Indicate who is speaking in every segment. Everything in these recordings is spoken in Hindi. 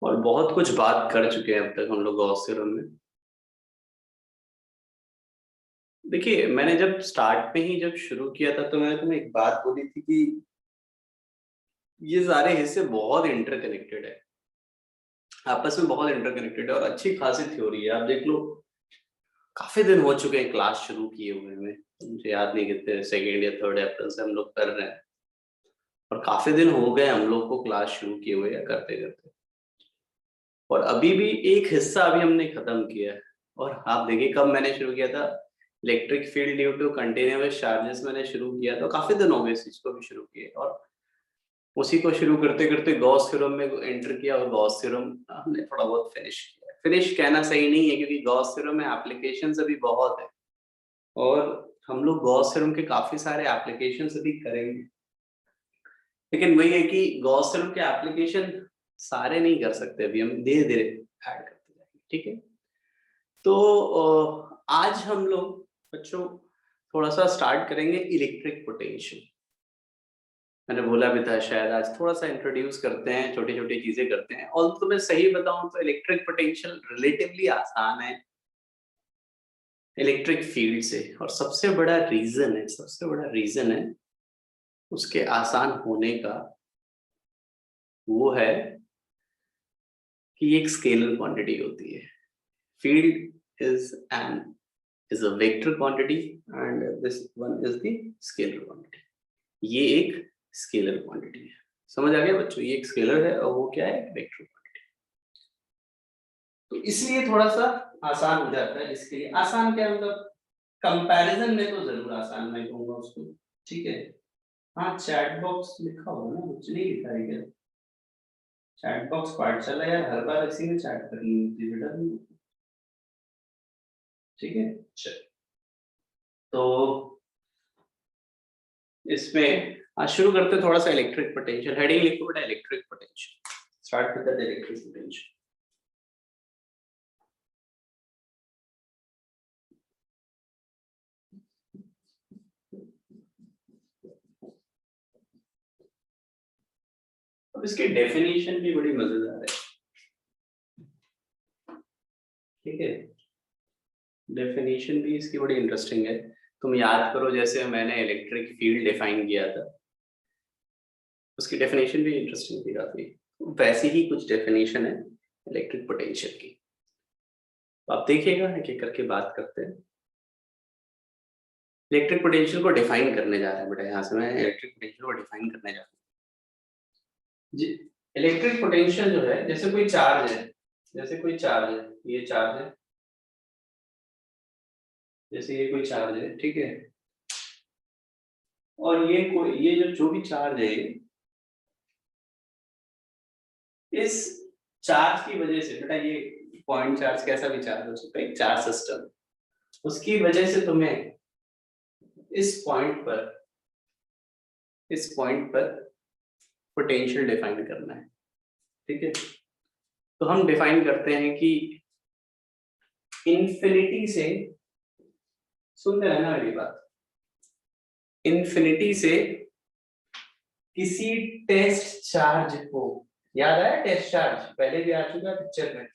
Speaker 1: और बहुत कुछ बात कर चुके हैं अब तक हम लोग गॉस थ्योरम में। देखिए, मैंने जब स्टार्ट में ही जब शुरू किया था तो मैंने तुम्हें एक बात बोली थी कि ये सारे हिस्से बहुत इंटरकनेक्टेड है, आपस में बहुत इंटरकनेक्टेड है और अच्छी खासी थ्योरी है। आप देख लो, काफी दिन हो चुके हैं क्लास शुरू किए हुए में, मुझे याद नहीं कितने सेकेंड या थर्ड अप्रैल से हम लोग कर रहे हैं और काफी दिन हो गए हम लोग को क्लास शुरू किए हुए या करते करते। और अभी भी एक हिस्सा अभी हमने खत्म किया है। और आप देखिए कब मैंने शुरू किया था, electric field due to continuous charges मैंने शुरू किया, तो काफी दिन हो गए इस चीज को भी शुरू किए। और उसी को शुरू करते करते गॉस थ्योरम में एंटर किया और गॉस थ्योरम हमने थोड़ा बहुत फिनिश किया। फिनिश कहना सही नहीं है क्योंकि गॉस थ्योरम में एप्लीकेशंस अभी बहुत है और हम लोग गॉस थ्योरम के काफी सारे एप्लीकेशंस अभी करेंगे। लेकिन वही है कि गॉस थ्योरम के एप्लीकेशन सारे नहीं कर सकते, अभी हम धीरे धीरे ऐड करते जाएंगे, ठीक है। तो आज हम लोग बच्चों थोड़ा सा स्टार्ट करेंगे इलेक्ट्रिक पोटेंशियल। मैंने बोला भी था शायद आज थोड़ा सा इंट्रोड्यूस करते हैं, छोटी छोटी चीजें करते हैं। और तो मैं सही बताऊं तो इलेक्ट्रिक पोटेंशियल रिलेटिवली आसान है इलेक्ट्रिक फील्ड से, और सबसे बड़ा रीजन है उसके आसान होने का, वो है कि ये एक स्केलर क्वांटिटी होती है। Field is a vector quantity and this one is the scalar quantity. ये एक स्केलर क्वांटिटी है, समझ आ गया बच्चों? ये एक स्केलर है और वो क्या है, वेक्टर क्वांटिटी। तो इसलिए थोड़ा सा आसान हो जाता है। इसके लिए आसान क्या मतलब, कंपैरिजन में तो जरूर आसान मैं कहूंगा उसको, ठीक है। हाँ, चैट बॉक्स लिखा होगा ना, कुछ नहीं लिखा है क्या? चैट बॉक्स पार्ट चला यार, हर बार इसी में चैट करनी होती है बेटा, ठीक है। चल, तो इसमें आज शुरू करते हैं थोड़ा सा इलेक्ट्रिक पोटेंशियल। हेडिंग लिखो बेटा, electric potential. Start with the electric potential. अब इसकी डेफिनेशन भी बड़ी मजेदार है, ठीक है। डेफिनेशन भी इसकी बड़ी इंटरेस्टिंग है। तुम याद करो जैसे मैंने इलेक्ट्रिक फील्ड डिफाइन किया था, उसकी डेफिनेशन भी इंटरेस्टिंग थी काफी। वैसी ही कुछ डेफिनेशन है इलेक्ट्रिक पोटेंशियल की। तो आप देखिएगा एक एक करके बात करते हैं। इलेक्ट्रिक पोटेंशियल को डिफाइन करने जा रहे हैं बेटा, यहाँ से मैं इलेक्ट्रिक पोटेंशियल को डिफाइन करने जा रहा हूँ जी। इलेक्ट्रिक पोटेंशियल जो है, जैसे कोई चार्ज है, जैसे कोई चार्ज है, ये चार्ज है, जैसे ये कोई चार्ज है, ठीक है। और ये जो भी चार्ज है, इस चार्ज की वजह से बेटा, ये पॉइंट चार्ज कैसा भी चार्ज हो सकता है, एक चार्ज सिस्टम, उसकी वजह से तुम्हें इस पॉइंट पर पोटेंशियल डिफाइन करना है, ठीक है। तो हम डिफाइन करते हैं कि इन्फिनिटी से, सुनते रहना मेरी बात, इन्फिनिटी से किसी टेस्ट चार्ज को, याद आया टेस्ट चार्ज पहले भी आ चुका है पिक्चर में,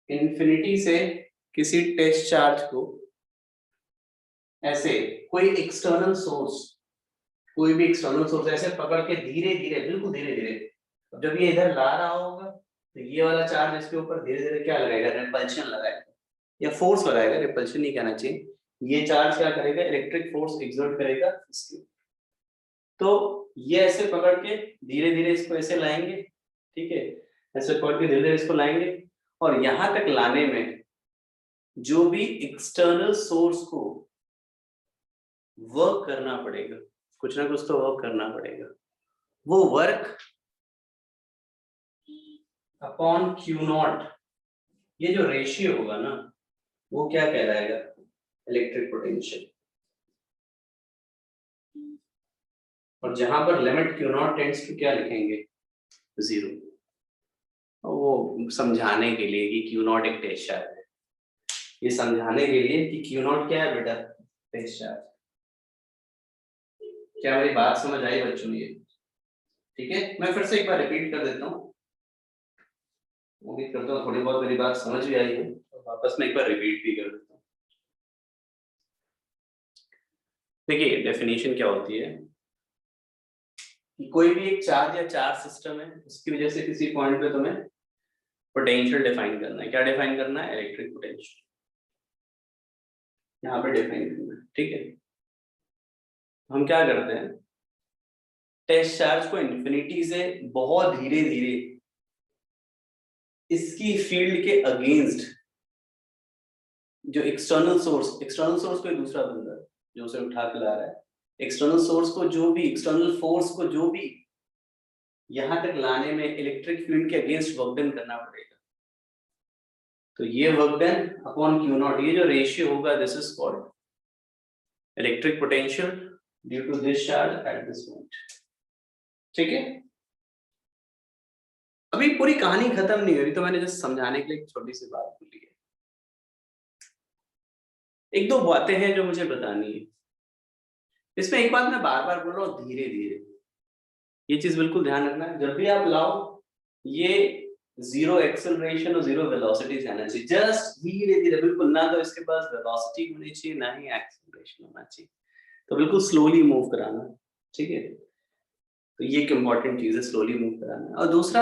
Speaker 1: इन्फिनिटी से किसी टेस्ट चार्ज को ऐसे कोई एक्सटर्नल सोर्स, कोई भी एक्सटर्नल सोर्स ऐसे पकड़ के धीरे धीरे, बिल्कुल धीरे धीरे, जब ये इधर ला रहा होगा तो ये वाला चार्ज इसके ऊपर धीरे धीरे क्या लगाएगा, रिपल्शन लगाएगा या फोर्स लगाएगा, रिपल्शन नहीं कहना चाहिए। ये चार्ज क्या करेगा, इलेक्ट्रिक फोर्स एक्सर्ट करेगा इसके, तो ये ऐसे पकड़ के धीरे धीरे इसको ऐसे लाएंगे, ठीक है। ऐसे पकड़ के धीरे धीरे इसको लाएंगे और यहां तक लाने में जो भी एक्सटर्नल सोर्स को वर्क करना पड़ेगा, कुछ ना कुछ तो वर्क करना पड़ेगा, वो वर्क अपॉन क्यू नॉट, ये जो रेशियो होगा ना, वो क्या कहलाएगा, इलेक्ट्रिक पोटेंशियल। और जहां पर limit Q naught tends to क्या लिखेंगे, जीरो। वो समझाने के लिए कि क्यू नॉट एक टेस्ट चार्ज है, ये समझाने के लिए कि क्यू नॉट क्या है बेटा, टेस्ट चार्ज। क्या मेरी बात समझ आई बच्चों? ये ठीक है, मैं फिर से एक बार रिपीट कर देता हूँ। उम्मीद करता हूँ थोड़ी बहुत मेरी बात समझ भी आई है, तो वापस मैं एक बार रिपीट भी कर देता हूँ। देखिए डेफिनेशन क्या होती है कि कोई भी एक चार्ज या चार्ज सिस्टम है, उसकी वजह से किसी पॉइंट पे तुम्हें पोटेंशियल डिफाइन करना है। क्या डिफाइन करना है? इलेक्ट्रिक पोटेंशियल यहाँ पे डिफाइन करना है, ठीक है। हम क्या करते हैं, टेस्ट चार्ज को इन्फिनिटी से बहुत धीरे धीरे इसकी फील्ड के अगेंस्ट जो एक्सटर्नल सोर्स कोई दूसरा बंदा है जो उसे उठा के ला रहा है, एक्सटर्नल सोर्स को जो भी, एक्सटर्नल फोर्स को जो भी यहां तक लाने में इलेक्ट्रिक फील्ड के अगेंस्ट वर्क डन करना पड़ेगा। तो ये work done upon Q naught, ये जो रेशियो होगा, this is called electric potential due to this charge at this point, ठीक है। अभी पूरी कहानी खत्म नहीं हुई, तो मैंने जस्ट समझाने के लिए एक छोटी सी बात बोली है। एक दो बातें हैं जो मुझे बतानी है। इसमें एक बात मैं बार बार बोल रहा हूँ, धीरे धीरे, ये चीज बिल्कुल ध्यान रखना है। जब भी आप लाओ ये जीरो एक्सेलरेशन और जीरो वेलोसिटी से आना चाहिए, जस्ट धीरे धीरे, बिल्कुल ना तो इसके पास वेलोसिटी होनी चाहिए ना ही एक्सेलरेशन होना चाहिए, तो बिल्कुल स्लोली मूव कराना, ठीक है। तो ये एक इंपॉर्टेंट चीज है, स्लोली मूव कराना। और दूसरा,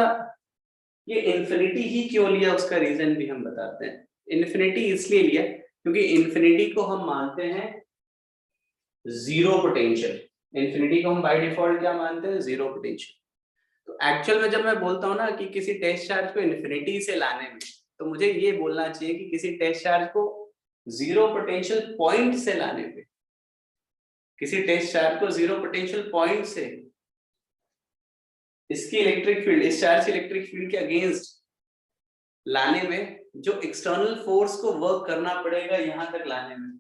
Speaker 1: ये इन्फिनिटी ही क्यों लिया, उसका रीजन भी हम बताते हैं। इन्फिनिटी इसलिए लिया क्योंकि इन्फिनिटी को हम मानते हैं जीरो पोटेंशियल। इन्फिनिटी को हम बाय डिफॉल्ट क्या मानते हैं? Zero potential. तो एक्चुअल में जब मैं बोलता हूँ ना कि किसी टेस्ट चार्ज को इन्फिनिटी से लाने में, तो मुझे ये बोलना चाहिए कि किसी टेस्ट चार्ज को जीरो पोटेंशियल पॉइंट से लाने पे, किसी टेस्ट चार्ज को जीरो पोटेंशियल पॉइंट से इसकी इलेक्ट्रिक फील्ड, इस चार्ज की इलेक्ट्रिक फील्ड के अगेंस्ट लाने में जो एक्सटर्नल फोर्स को वर्क करना पड़ेगा यहां तक लाने में,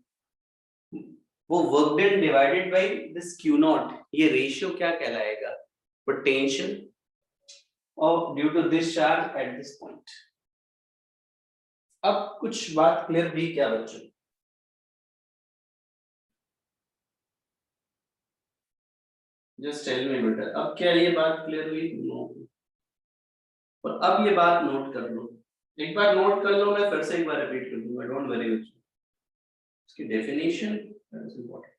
Speaker 1: वो work done divided by this Q naught, ये रेशियो क्या कहलाएगा? Potential of due to this charge at this point. अब कुछ बात क्लियर हुई क्या बच्चों? जस्ट टेल मी बेटा, अब क्या ये बात क्लियर हुई? नो। और अब ये बात नोट कर लो, एक बार नोट कर लो, मैं फिर से एक बार रिपीट कर दूंगा, डोंट वरी बच्चों। इसकी डेफिनेशन इज इंपॉर्टेंट।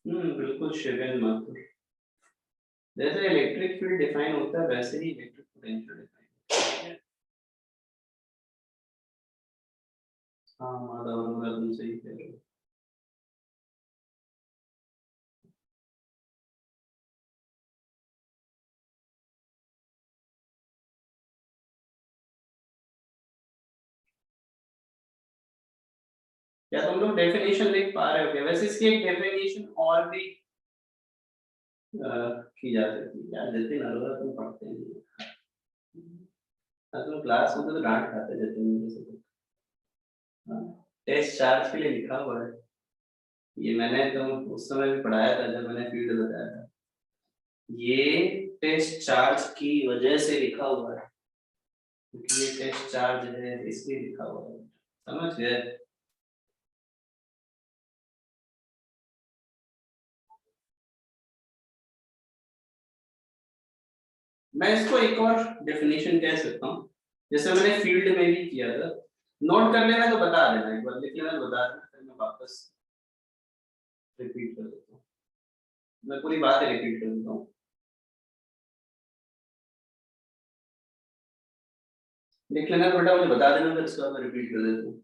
Speaker 1: बिल्कुल शिवेन माथुर, जैसे इलेक्ट्रिक फील्ड डिफाइन होता है वैसे ही इलेक्ट्रिक पोटेंशियल डिफाइन होता है। हाँ माधव, तुम सही कह रहे हो। क्या तुम लोग डेफिनेशन लिख पा रहे हो क्या? वैसे इसकी एक डेफिनेशन और भी की जा सकती है। यार जतिन अरोड़ा तुम पढ़ते हैं, तुम क्लास में तो डांट खाते जतिन मेरे से। टेस्ट चार्ज के लिए लिखा हुआ है, ये मैंने तो उस समय भी पढ़ाया था जब मैंने फील्ड बताया था। ये टेस्ट चार्ज की वजह से लिखा हुआ है, क्योंकि ये टेस्ट चार्ज है इसलिए लिखा हुआ है, समझ गए? मैं इसको एक और डेफिनेशन कह सकता हूँ, जैसे मैंने फील्ड में भी किया था। नोट कर लेना तो बता देना, एक बार लिख लेना तो बता देना, फिर मैं वापस रिपीट कर देता हूँ। मैं पूरी बात रिपीट कर देता हूँ। देख लेना बेटा, मुझे बता देना, फिर उसके बाद मैं रिपीट कर देता हूँ।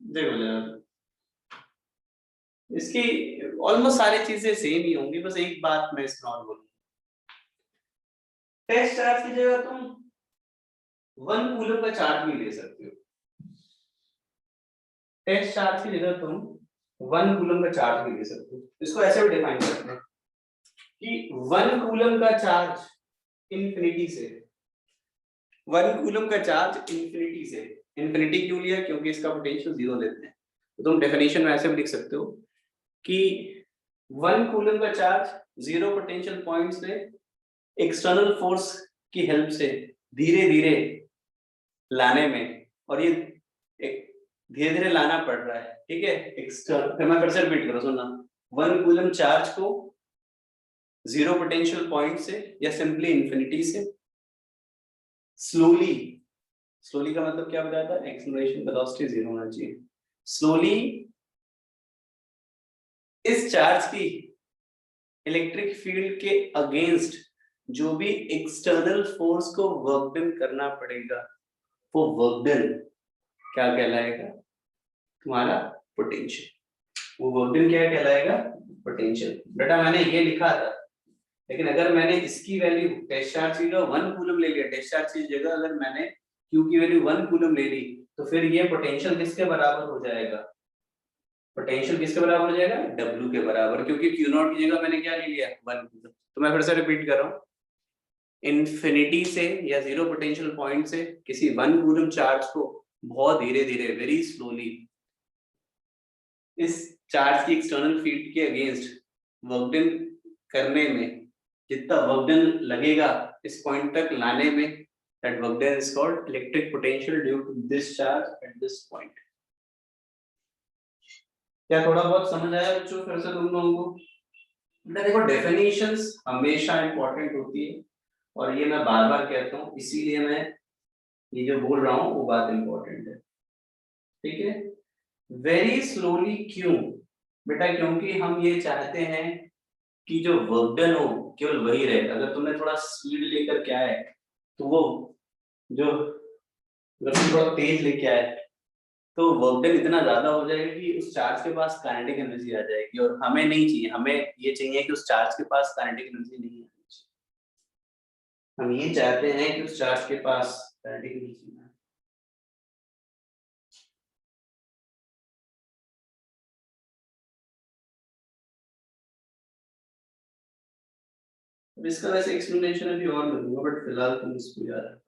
Speaker 1: देखो जरा, इसकी ऑलमोस्ट सारी चीजें सेम ही होंगी, बस एक बात मैं इसमें और बोलूंगा। टेस्ट चार्ज की जगह तुम 1 कूलम का चार्ज भी ले सकते हो। टेस्ट चार्ज की जगह तुम 1 कूलम का चार्ज भी ले सकते हो। इसको ऐसे भी डिफाइन करते हैं कि 1 कूलम का चार्ज इंफिनिटी से, 1 कूलम का चार्ज इंफिनिटी से, इंफिनिटी क्यों लिया, क्योंकि इसका पोटेंशियल 0 लेते हैं। तो तुम डेफिनेशन में ऐसे भी लिख सकते हो कि 1 कूलम का चार्ज 0 पोटेंशियल पॉइंट से एक्सटर्नल फोर्स की हेल्प से धीरे धीरे लाने में, और ये धीरे धीरे लाना पड़ रहा है, ठीक है। एक्सटर्नल, फिर मैं फिर से रिपीट करो, सुनना। 1 कूलम चार्ज को 0 पोटेंशियल पॉइंट से या सिंपली इंफिनिटी से स्लोली, स्लोली का मतलब क्या बताया था, एक्सेलरेशन वेलोसिटी 0 होना चाहिए, स्लोली इस चार्ज की इलेक्ट्रिक फील्ड के अगेंस्ट जो भी एक्सटर्नल फोर्स को वर्क डन करना पड़ेगा, वो वर्क डन क्या कहलाएगा, तुम्हारा पोटेंशियल। वो वर्क डन क्या कहलाएगा, पोटेंशियल। बेटा मैंने ये लिखा था, लेकिन अगर मैंने इसकी वैल्यू टेस्ट चार्ज की जगह 1 कूलम ले लिया, टेस्ट चार्ज की जगह अगर मैंने Q की वैल्यू 1 कूलम ले ली, तो फिर ये पोटेंशियल किसके बराबर हो जाएगा, पोटेंशियल किसके बराबर हो जाएगा, W के बराबर, क्योंकि Q0 की जगह मैंने क्या ले लिया, 1 कूलम। तो मैं फिर से रिपीट कर रहा हूँ, इंफिनिटी से या 0 पोटेंशियल पॉइंट से किसी 1 कूलम चार्ज को बहुत धीरे धीरे, वेरी स्लोली, इस चार्ज की एक्सटर्नल फील्ड के अगेंस्ट वर्क डन करने में जितना वर्क डन लगेगा इस पॉइंट तक लाने में, that work done is called electric potential due to this charge at this point। क्या थोड़ा बहुत समझ आया बच्चों फिर से तुम लोगों को? बेटा देखो, डेफिनेशंस हमेशा इंपॉर्टेंट होती है, और ये मैं बार बार कहता हूँ, इसीलिए मैं ये जो बोल रहा हूँ वो बात इंपॉर्टेंट है, ठीक है। वेरी स्लोली क्यों बेटा, क्योंकि हम ये चाहते हैं कि जो वर्क डन हो केवल वही रहे। अगर तुमने थोड़ा स्पीड लेकर क्या है, तो वो जो, अगर तुम थोड़ा तेज लेके आए तो वर्क डन इतना ज्यादा हो जाएगा कि उस चार्ज के पास काइनेटिक एनर्जी आ जाएगी, और हमें नहीं चाहिए। हमें ये चाहिए कि उस चार्ज के पास काइनेटिक एनर्जी नहीं आनी चाहिए। हम ये चाहते हैं कि उस चार्ज के पास काइनेटिक एनर्जी ना आए। अब इसका वैसे एक्सप्लेनेशन अभी और मैं दूंगा, बट फिलहाल तुम इसको याद रखो।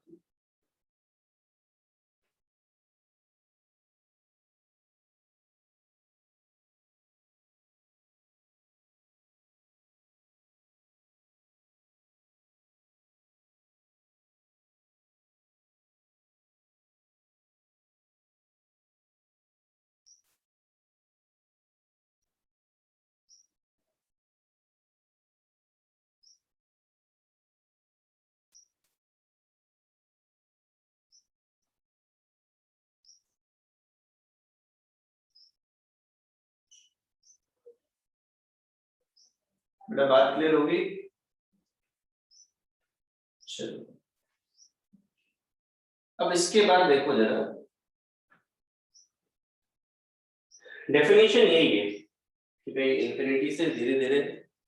Speaker 1: बेटा बात क्लियर होगी? चलो, अब इसके बाद देखो जरा, डेफिनेशन यही है कि भाई इंफिनिटी से धीरे धीरे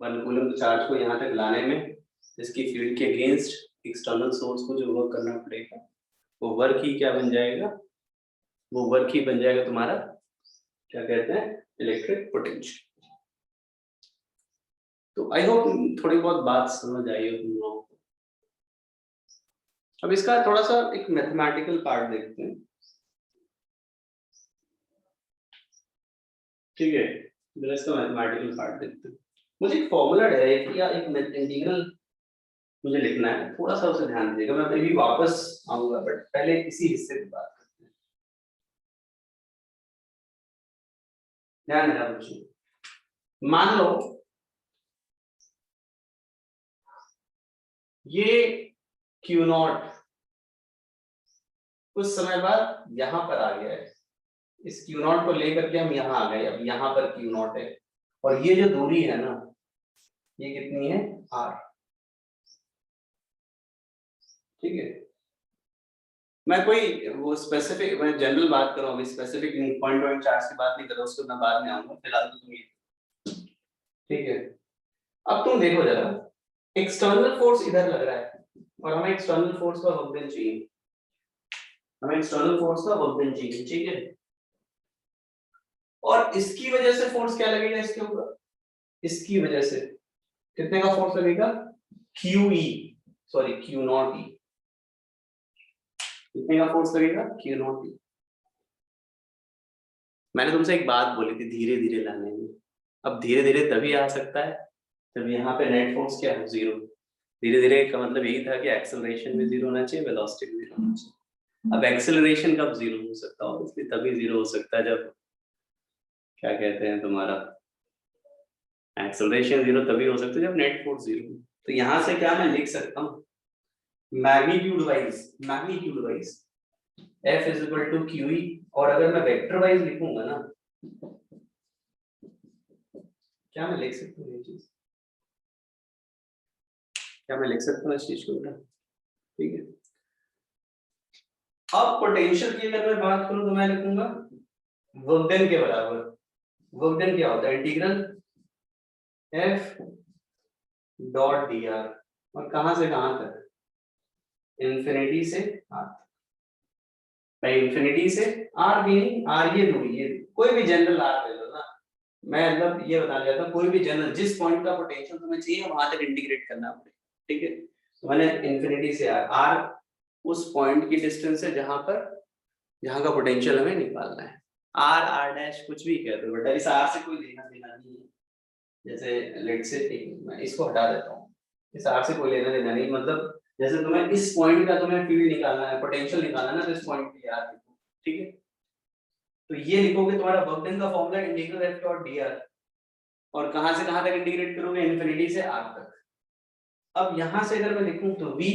Speaker 1: 1 कूलम चार्ज को यहाँ तक लाने में इसकी फील्ड के अगेंस्ट एक्सटर्नल सोर्स को जो वर्क करना पड़ेगा वो वर्क ही क्या बन जाएगा, वो वर्क ही बन जाएगा तुम्हारा क्या कहते हैं इलेक्ट्रिक पोटेंशियल। तो आई होप थोड़ी बहुत बात समझ आई हो तुम लोगों को। अब इसका थोड़ा सा एक मैथमेटिकल पार्ट देखते हैं, ठीक है। जरा इसका मैथमेटिकल पार्ट देखते हैं। मुझे एक फॉर्मूला डेराइव किया, एक इंटीग्रल मुझे लिखना है, थोड़ा सा उसे ध्यान दीजिएगा। मैं अभी वापस आऊंगा बट पहले इसी हिस्से की बात करते हैं। ध्यान देना बच्चों, मान लो ये Q0 कुछ समय बाद यहां पर आ गया है, इस Q0 को लेकर के हम यहां आ गए, अब यहां पर Q0 है और ये जो दूरी है ना ये कितनी है R, ठीक है। मैं कोई वो स्पेसिफिक, मैं जनरल बात कर रहा हूँ, स्पेसिफिक पॉइंट चार्ज की बात नहीं कर रहा, उसको मैं बाद में आऊंगा, फिलहाल तो तुम ये, ठीक है। अब तुम देखो जरा, एक्सटर्नल फोर्स इधर लग रहा है और हमें एक्सटर्नल फोर्स का वर्क डन चाहिए, हमें एक्सटर्नल फोर्स का वर्क डन चाहिए, ठीक है। और इसकी वजह से फोर्स क्या लगेगा इसके ऊपर, इसकी वजह से कितने का फोर्स लगेगा QE, सॉरी Q0E, कितने का फोर्स लगेगा Q0E। मैंने तुमसे एक बात बोली थी धीरे धीरे लाने में, अब धीरे धीरे तभी आ सकता है जब यहाँ पे नेट फोर्स क्या है जीरो। धीरे धीरे का मतलब यही था कि एक्सेलरेशन भी जीरो होना चाहिए, वेलोसिटी भी जीरो होना चाहिए। अब एक्सेलरेशन कब जीरो हो सकता है, इसलिए तभी जीरो हो सकता है जब क्या कहते हैं तुम्हारा एक्सेलरेशन जीरो तभी हो सकता है जब नेट फोर्स जीरो। तो यहां से क्या मैं लिख सकता हूँ magnitude wise F is equal to QE, और अगर मैं वेक्टर वाइज लिखूंगा ना, क्या मैं लिख सकता हूँ ये चीज, क्या मैं लिख सकता हूँ इस चीज को, ठीक है। अब पोटेंशियल की अगर मैं बात करूं तो मैं लिखूंगा वर्क डन के बराबर, वर्क डन क्या होता है इंटीग्रल F डॉट dr, और कहां से कहां तक, इंफिनिटी से r, भाई इंफिनिटी से r भी नहीं, r ये दूरी, ये कोई भी जनरल r ले लो ना, मैं मतलब ये बता देता हूं कोई भी जनरल जिस पॉइंट का पोटेंशियल तुम्हें चाहिए वहां तक इंटीग्रेट करना पड़ेगा, ठीक है। तो मैंने इंफिनिटी से r उस पॉइंट की डिस्टेंस है जहां का पोटेंशियल हमें निकालना है, r डैश कुछ भी कहते हो बेटा, इस r से कोई लेना देना नहीं है। जैसे लेट से मैं इसको हटा देता हूँ, इस r से कोई लेना देना नहीं, मतलब जैसे तुम्हें इस पॉइंट का तुम्हें फील्ड निकालना है, पोटेंशियल निकालना है ना, तो इस पॉइंट पे r लिखो, ठीक है। तो ये लिखोगे तुम्हारा वर्क डन का formula integral F dot dr, और कहां से कहां तक इंटीग्रेट करोगे इंफिनिटी से r तक। अब यहां से अगर मैं लिखूं तो v,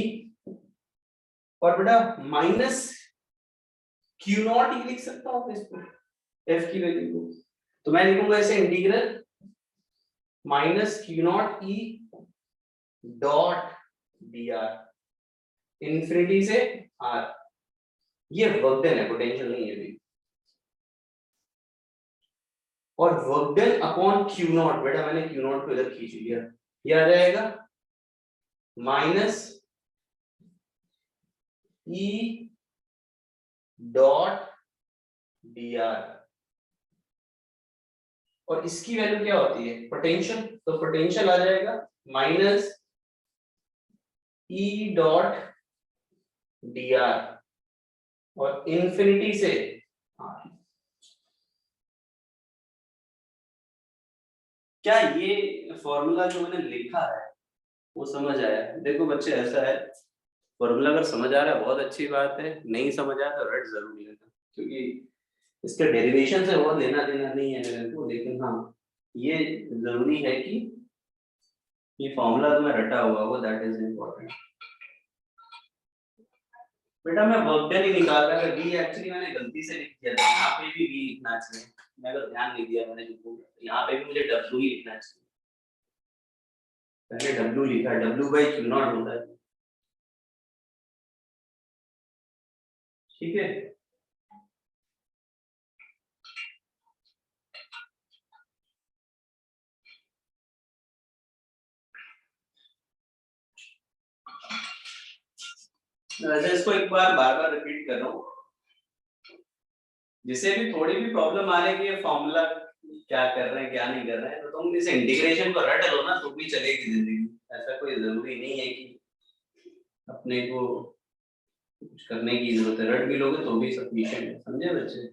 Speaker 1: और बेटा माइनस Q0 ही लिख सकता हूं इसको, F की वैल्यू को, तो मैं लिखूंगा इसे integral minus Q0 E dot dr, infinity से r, ये वर्क डन है, पोटेंशियल नहीं है भी। और वर्क डन अपॉन Q0, बेटा मैंने Q0 को इधर खींच लिया, ये आ जाएगा माइनस E डॉट dr, और इसकी वैल्यू क्या होती है पोटेंशियल, तो पोटेंशियल आ जाएगा माइनस E डॉट dr, और इंफिनिटी से r। क्या ये फॉर्मूला जो मैंने लिखा है वो समझ आया? देखो बच्चे ऐसा है, फॉर्मूला अगर समझ आ रहा है बहुत अच्छी बात है, नहीं समझ आया तो रट जरूर लेना, क्योंकि इसके डेरिवेशन से बहुत लेना देना नहीं है मेरे को, लेकिन हाँ ये जरूरी है कि ये फॉर्मूला तुम्हें रटा हुआ हो, दैट इज इम्पोर्टेंट। बेटा मैं वर्क डन ही निकाल रहा था, डी एक्चुअली मैंने गलती से लिख दिया था, यहाँ पे भी वी लिखना चाहिए, मैं अगर ध्यान नहीं दिया मैंने जो बोला, यहाँ पे भी मुझे डब्ल्यू ही लिखना चाहिए, पहले डब्ल्यू लिखा, डब्ल्यू बाई क्यू नॉट होता है, ठीक है। वैसे इसको एक बार बार रिपीट कर रहा हूँ, जिसे भी थोड़ी भी प्रॉब्लम आ रही है कि ये फॉर्मूला क्या कर रहे हैं क्या नहीं कर रहे हैं, तो तुम इस इंटीग्रेशन को रट लो ना तो भी चलेगी जिंदगी। ऐसा कोई जरूरी नहीं है कि अपने को कुछ करने की जरूरत है, रट भी लोगे तो भी सफिशिएंट है, समझे बच्चे।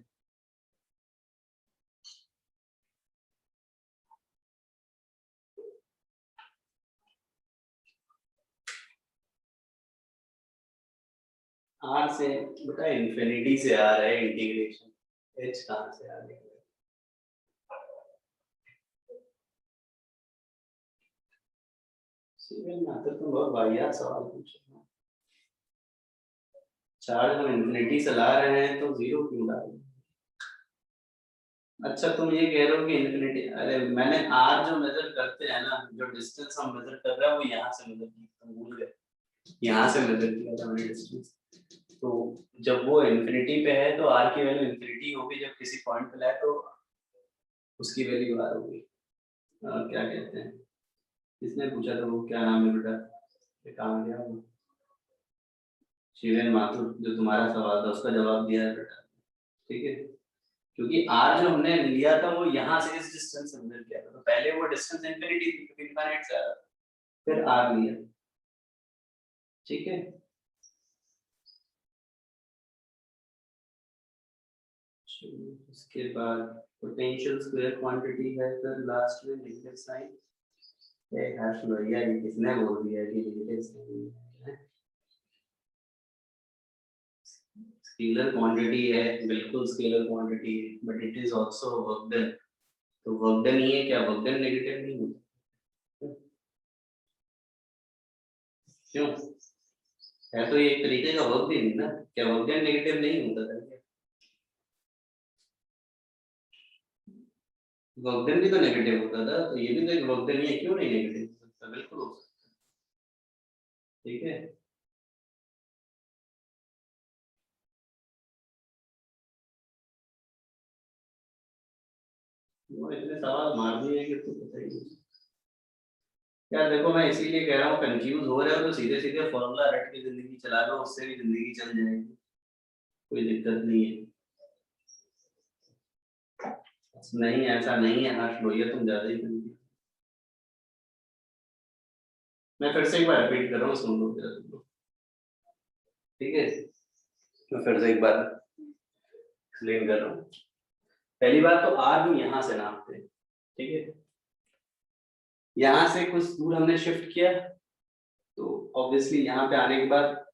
Speaker 1: आर से बेटा इन्फिनिटी से आ रहा है इंटीग्रेशन, एच कहाँ से आ गया। तो तुम बहुत वाहियात सवाल पूछ रहे हो। चार्ज हम इन्फिनिटी से ला रहे हैं तो जीरो क्यों ला रहे हैं? अच्छा तुम ये कह रहे हो कि इन्फिनिटी, अरे मैंने आर जो मेजर करते हैं ना, जो डिस्टेंस हम मेजर कर रहे हैं वो यहाँ से मेजर किया, तुम भूल गए, यहाँ से मेजर किया था मैंने डिस्टेंस। तो जब वो इन्फिनिटी पे है तो आर की वैल्यू इन्फिनिटी होगी, जब किसी पॉइंट पे लाए तो उसकी वैल्यू आर होगी। क्या कहते हैं, किसने पूछा था वो, क्या नाम है बेटा, ये कहाँ गया वो, शिवेन माथुर, जो तुम्हारा सवाल था उसका जवाब दिया है बेटा, ठीक है। क्योंकि आर जो हमने लिया था वो यहाँ से इस डिस्टेंस से मेजर किया था, तो पहले वो डिस्टेंस इन्फिनिटी थी, तो इनफाइनाइट से आ रहा था, फिर आर लिया, ठीक है। उसके बाद पोटेंशियल स्क्वायर क्वांटिटी है, फिर लास्ट में नेगेटिव साइन, ये हर्ष भैया ये किसने बोल दिया कि नेगेटिव साइन है, स्केलर क्वांटिटी है, बिल्कुल स्केलर क्वांटिटी है, but it is also work done, तो वर्क डन ही है, क्या वर्क डन नेगेटिव नहीं होता, क्यों, है तो ये एक तरीके का वर्क डन ना, क्या वर्क डन नेगेटिव नहीं होता था क्या, वर्क डन भी तो नेगेटिव होता था, तो ये भी तो एक वर्क डन ही है, क्यों नहीं नेगेटिव हो सकता, बिल्कुल हो सकता है, ठीक है। वो इतने सवाल मार दिए कि तो पता ही नहीं। यार देखो मैं इसीलिए कह रहा हूँ, कंफ्यूज हो रहे हो तो सीधे सीधे फॉर्मूला रट के जिंदगी चला लो, उससे भी जिंदगी चल जाएगी, कोई दिक्कत नहीं है। नहीं ऐसा नहीं है हर्ष भैया, तुम ज्यादा ही confuse। मैं फिर से एक बार रिपीट कर रहा हूँ, सुन लो जरा तुम लोग, ठीक है। मैं फिर से एक बार एक्सप्लेन कर रहा हूँ। पहली बात तो आर हम यहाँ से नापते हैं, ठीक है, यहाँ से कुछ दूर हमने शिफ्ट किया, तो ऑब्वियसली यहाँ पे आने के बाद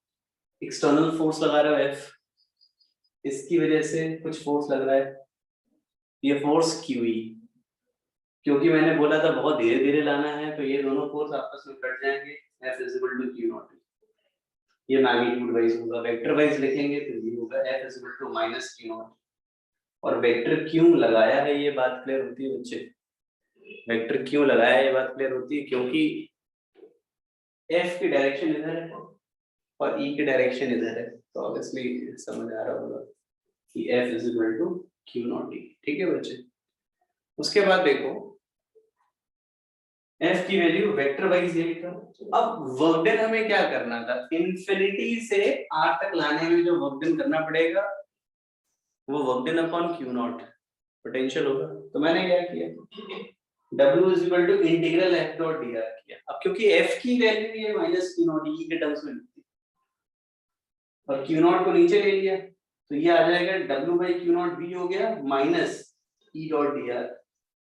Speaker 1: एक्सटर्नल फोर्स लगा रहा है एफ, इसकी वजह से कुछ फोर्स लग रहा है, ये फोर्स क्यू ई, क्योंकि मैंने बोला था बहुत धीरे धीरे लाना है, तो ये दोनों फोर्स आपस में कट जाएंगे, F is equal to Q naught, ये मैग्नीट्यूड वाइज होगा, वेक्टर वाइज लिखेंगे तो ये होगा F is equal to minus Q naught. और वेक्टर क्यों लगाया है ये बात क्लियर होती है बच्चे, वेक्टर क्यों लगाया है ये बात क्लियर होती है, क्योंकि एफ की डायरेक्शन इधर है और ई की डायरेक्शन इधर है, तो ऑब्वियसली समझ आ रहा होगा कि F is equal to Q naught E, ठीक है बच्चे। उसके बाद देखो एफ की वैल्यू वेक्टर वाइज ये लिखा, अब वर्क डन हमें क्या करना था, इन्फिनिटी से आर तक लाने में जो वर्क डन करना पड़ेगा वो work done upon Q naught potential होगा, तो मैंने क्या किया, W is equal to integral F dot D R किया। अब क्योंकि एफ की वैल्यू ये माइनस क्यू नॉट ई के टर्म्स में लिखती है और क्यू नॉट को नीचे ले लिया, तो ये आ जाएगा W by Q not be हो गया minus E dot D are,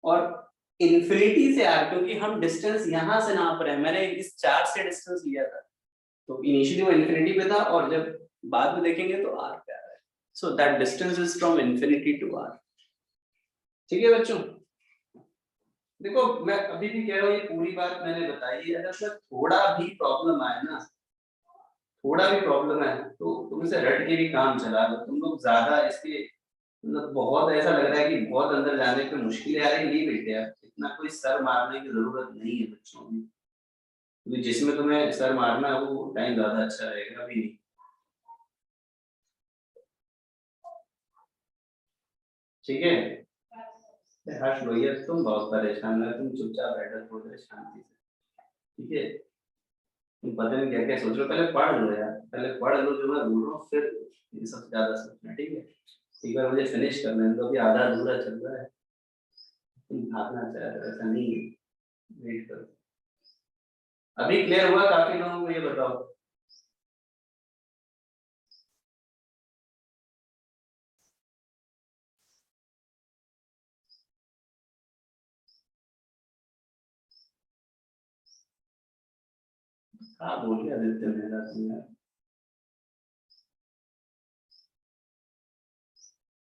Speaker 1: और इन्फिनिटी से आर, क्योंकि हम डिस्टेंस यहां से नाप रहे हैं, मैंने इस चार्ज से डिस्टेंस लिया था, तो इनिशियली वो इन्फिनिटी पे था और जब बाद में देखेंगे तो आर पे आ रहा है, so that distance is from infinity to R, ठीक है बच्चों। देखो मैं अभी भी कह रहा हूँ ये पूरी बात मैंने बताई है, अगर सर थोड़ा भी प्रॉब्लम आए ना, थोड़ा भी प्रॉब्लम है तो तुम इसे रट के भी काम चला लो, तुम लोग ज्यादा इसके मतलब बहुत ऐसा लग रहा है कि बहुत अंदर जाने पे मुश्किल आ रही, नहीं बेटे यार, इतना कोई सर मारने की जरूरत नहीं है बच्चों में, क्योंकि जिसमें तुम्हें सर मारना है वो टाइम ज्यादा अच्छा रहेगा अभी नहीं, ठीक है। हर्ष भैया तुम बहुत परेशान है, तुम चुपचाप बैठो थोड़ी देर शांति से, ठीक है। पता नहीं क्या क्या सोच रहे हो, पहले पढ़ लो यार, पहले पढ़ लो जो मैं बोल रहा हूँ, फिर ये सब ज्यादा सोचना, ठीक है? एक बार मुझे फिनिश करना है, तो अभी आधा अधूरा चल रहा है, तुम भागना चाह रहे हो, ऐसा नहीं है, वेट करो। अभी क्लियर हुआ काफी लोगों को, ये बताओ? हाँ बोलिए आदित्य मेहरा सिंह यार,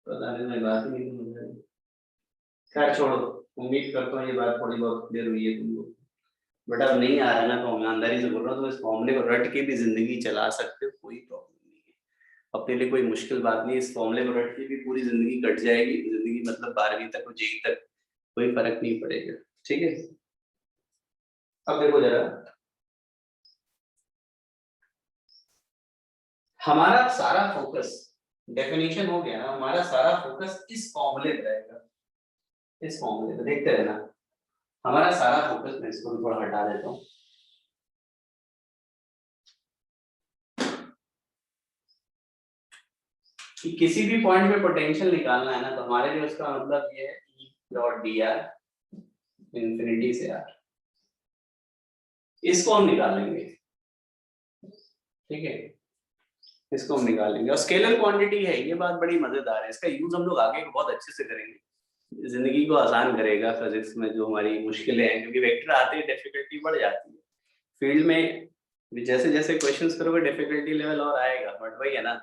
Speaker 1: पता नहीं, मैं बात ही नहीं समझ रही। खैर छोड़ो, उम्मीद करता हूँ ये बात थोड़ी बहुत क्लियर हुई है तुमको। बट अब नहीं आ रहा है ना, तो ईमानदारी से बोल रहा हूँ, तो इस फॉर्मूले को रट के भी जिंदगी चला सकते हो, कोई प्रॉब्लम नहीं है। अपने लिए कोई मुश्किल बात नहीं है, इस फॉर्मूले को रट के भी पूरी जिंदगी कट जाएगी, जिंदगी मतलब 12वीं तक और जेई तक, कोई फर्क नहीं पड़ेगा, ठीक है? अब देखो जरा, हमारा सारा फोकस, डेफिनेशन हो गया ना, हमारा सारा फोकस इस फॉर्मूले पे रहेगा, इस फॉर्मूले पे देखते रहना। हमारा सारा फोकस, मैं इसको भी थोड़ा हटा देता हूँ, कि किसी भी पॉइंट पे पोटेंशियल निकालना है ना, तो हमारे लिए उसका मतलब ये है E dot D are infinity से आर, इसको हम निकालेंगे, ठीक है? इसको हम निकालेंगे, और स्केलर क्वांटिटी है, ये बात बड़ी मजेदार है, इसका यूज हम लोग आगे बहुत अच्छे से करेंगे, जिंदगी को आसान करेगा फिजिक्स में जो हमारी मुश्किलें हैं, क्योंकि वेक्टर आते ही डिफिकल्टी बढ़ जाती है फील्ड में, जैसे जैसे क्वेश्चंस करोगे डिफिकल्टी लेवल और आएगा, बट वही है ना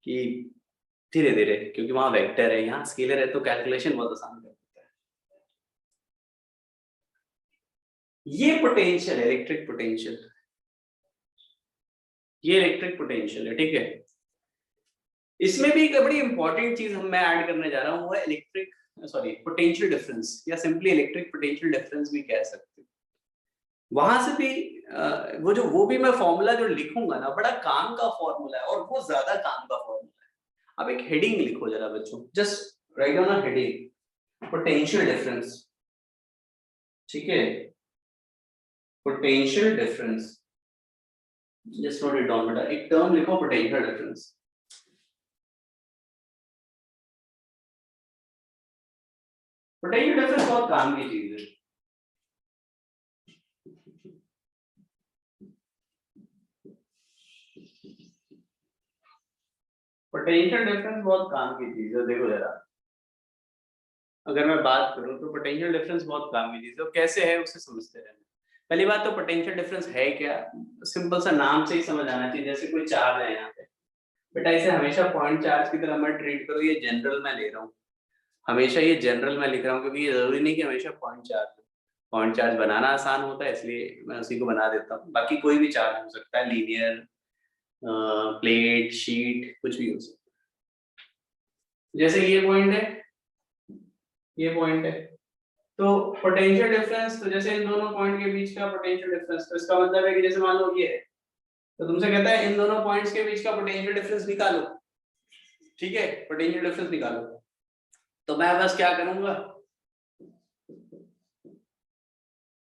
Speaker 1: कि धीरे धीरे, क्योंकि वहां वेक्टर है, यहाँ स्केलर है, तो कैलकुलेशन बहुत आसान कर देता है। ये पोटेंशियल है, इलेक्ट्रिक पोटेंशियल, ये इलेक्ट्रिक पोटेंशियल है, ठीक है? इसमें भी एक बड़ी इंपॉर्टेंट चीज मैं ऐड करने जा रहा हूँ, वो है इलेक्ट्रिक, सॉरी, पोटेंशियल डिफरेंस, या सिंपली इलेक्ट्रिक पोटेंशियल डिफरेंस भी कह सकते हो। वहां से भी वो भी मैं फॉर्मूला जो लिखूंगा ना, बड़ा काम का फॉर्मूला है, और वो ज्यादा काम का फॉर्मूला है। अब एक हेडिंग लिखो जरा बच्चों, जस्ट राइट डाउन अ हेडिंग, पोटेंशियल डिफरेंस, ठीक है? Potential difference, just note it down बेटा, एक टर्म लिखो, पोटेंशियल डिफरेंस। पोटेंशियल डिफरेंस बहुत काम की चीज है। पोटेंशियल डिफरेंस बहुत काम की चीज है, देखो जरा, अगर मैं बात करूं तो पोटेंशियल डिफरेंस बहुत काम की चीज है, तो कैसे है उसे समझते रहना। पहली बात तो पोटेंशियल डिफरेंस है क्या, सिंपल सा नाम से ही समझ आना चाहिए, जैसे कोई चार्ज है यहाँ पे, बेटा इसे हमेशा पॉइंट चार्ज की तरह मत ट्रीट करो, ये जनरल मैं ले रहा हूँ, हमेशा ये जनरल मैं लिख रहा हूँ, क्योंकि ये जरूरी नहीं कि हमेशा पॉइंट चार्ज हो, पॉइंट चार्ज बनाना आसान होता है, इसलिए मैं उसी को बना देता हूँ, बाकी कोई भी चार्ज हो सकता है, लीनियर, प्लेट, शीट, कुछ भी हो सकता है। जैसे ये पॉइंट है, ये पॉइंट है, तो पोटेंशियल डिफरेंस, तो जैसे इन दोनों पॉइंट के बीच का पोटेंशियल डिफरेंस, तो इसका मतलब है कि जैसे मान लो ये है, तो तुमसे कहता है इन दोनों पॉइंट्स के बीच का पोटेंशियल डिफरेंस निकालो, ठीक है? पोटेंशियल डिफरेंस निकालो, तो मैं बस क्या करूंगा,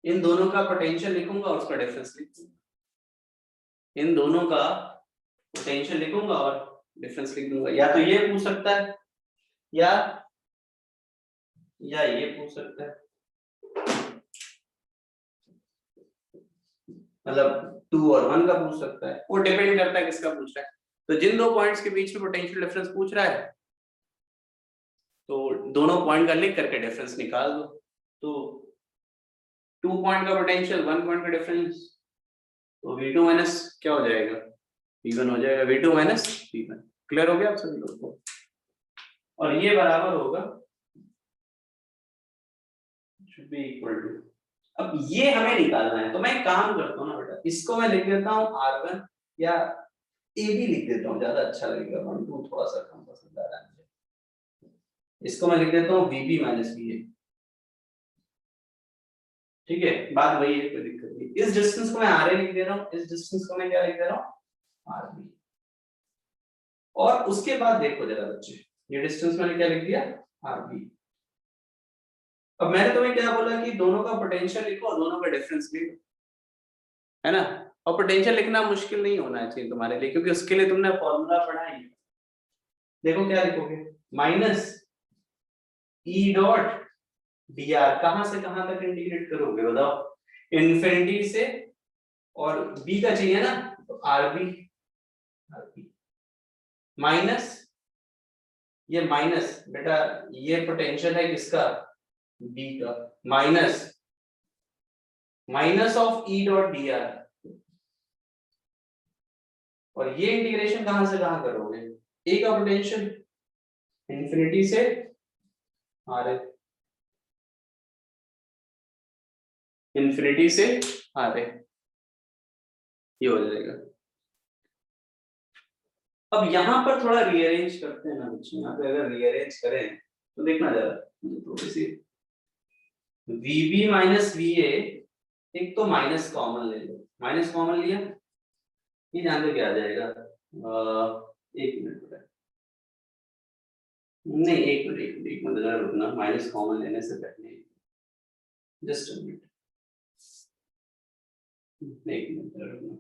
Speaker 1: इन दोनों का पोटेंशियल लिखूंगा और उसका डिफरेंस लिखूंगा, इन दोनों का पोटेंशियल लिखूंगा और डिफरेंस लिख दूंगा। या तो ये पूछ सकता है, या ये पूछ सकता है, मतलब 2 और 1 का पूछ सकता है, वो डिपेंड करता है किसका पूछ रहा है। तो जिन दो पॉइंट्स के बीच में पोटेंशियल डिफरेंस पूछ रहा है, तो दोनों पॉइंट का लिख करके डिफरेंस निकाल दो, तो 2 पॉइंट का पोटेंशियल, 1 पॉइंट का डिफरेंस, तो V2 माइनस क्या हो जाएगा, V1 हो जाएगा, V2 माइनस V1। क्लियर हो गया आप सभी लोगों को? और ये बराबर होगा, should be equal to, अब ये हमें निकालना है, तो मैं एक काम करता हूँ ना बेटा, इसको मैं लिख देता हूँ R1, या ए भी लिख देता हूँ, ज्यादा अच्छा लगेगा, 1 2 थोड़ा सा कम पसंद आ रहा है मुझे, इसको मैं लिख देता हूँ VB माइनस VA, ठीक है? बात वही है, कोई दिक्कत नहीं। इस डिस्टेंस को मैं RA लिख दे रहा हूँ, इस डिस्टेंस को मैं क्या लिख दे रहा हूँ, RB। और उसके बाद देखो जरा बच्चे, ये डिस्टेंस मैंने क्या लिख दिया, RB। अब मैंने तुम्हें क्या बोला कि दोनों का पोटेंशियल लिखो और दोनों का डिफरेंस लिखो, है ना? और पोटेंशियल लिखना मुश्किल नहीं होना चाहिए तुम्हारे लिए, क्योंकि उसके लिए तुमने फॉर्मूला पढ़ा ही है। देखो क्या लिखोगे, minus E dot D are, कहां से कहां तक इंटीग्रेट करोगे बताओ, इन्फिनिटी से, और बी का चाहिए ना, तो आरबी, माइनस, ये माइनस बेटा, ये पोटेंशियल है किसका, बी का, minus minus of E dot D are, और ये इंटीग्रेशन कहां से कहां करोगे, ए का पोटेंशियल इन्फिनिटी से आर, इन्फिनिटी से आर, ये हो जाएगा। अब यहां पर थोड़ा रीअरेंज करते हैं ना बच्चे, यहाँ पे अगर रीअरेंज करें तो देखना जरा, थोड़ी सी वीबी माइनस वीए, एक तो माइनस कॉमन ले लो, माइनस कॉमन लिया, ये ध्यान से क्या आ जाएगा, एक मिनट बेटा, नहीं एक मिनट जरा रुकना, माइनस कॉमन लेने से पहले जस्ट अ मिनट, एक मिनट जरा रुकना।